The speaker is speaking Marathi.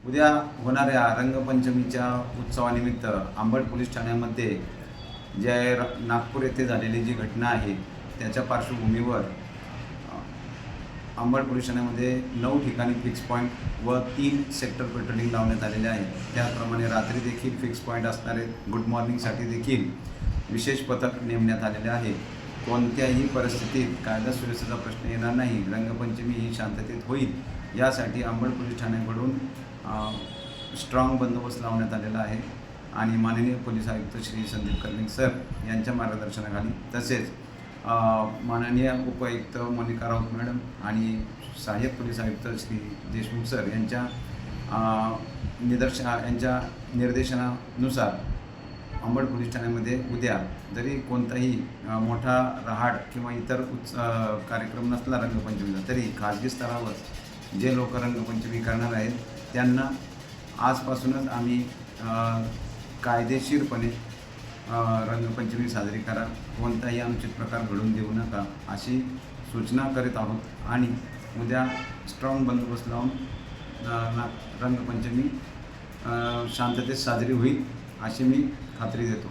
उद्या होणाऱ्या रंगपंचमीच्या उत्सवानिमित्त अंबड पोलीस ठाण्यामध्ये जे नागपूर येथे झालेली जी घटना आहे त्याच्या पार्श्वभूमीवर अंबड पोलीस ठाण्यामध्ये 9 ठिकाणी फिक्स पॉईंट व 3 सेक्टर पेट्रोलिंग लावण्यात आलेले आहे। त्याचप्रमाणे रात्री देखील फिक्स पॉईंट असणारे गुड मॉर्निंगसाठी देखील विशेष पथक नेमण्यात आलेले आहे। कोणत्याही परिस्थितीत कायदा सुव्यवस्थेचा प्रश्न येणार नाही, रंगपंचमी ही शांततेत होईल यासाठी अंबड पोलीस ठाण्याकडून स्ट्रॉंग बंदोबस्त लावण्यात आलेला आहे आणि माननीय पोलीस आयुक्त श्री संदीप कर्णिक सर यांच्या मार्गदर्शनाखाली तसेच माननीय उपायुक्त मोनिका राऊत मॅडम आणि सहाय्यक पोलीस आयुक्त श्री देशमुख सर यांच्या निर्देशनानुसार अंबड पोलीस ठाण्यामध्ये उद्या जरी कोणताही मोठा रहाड किंवा इतर कार्यक्रम नसला रंगपंचमीचा, तरी खाजगी स्तरावर जे लोक रंगपंचमी करणार आहेत त्यांना आजपासूनच आम्ही कायदेशीरपणे रंगपंचमी साजरी करा, कोणताही अनुचित प्रकार घडून देऊ नका अशी सूचना करीत आहोत आणि उद्या स्ट्रॉंग बंदोबस्त लावून रंगपंचमी शांततेत साजरी होईल अशी मी खात्री देतो।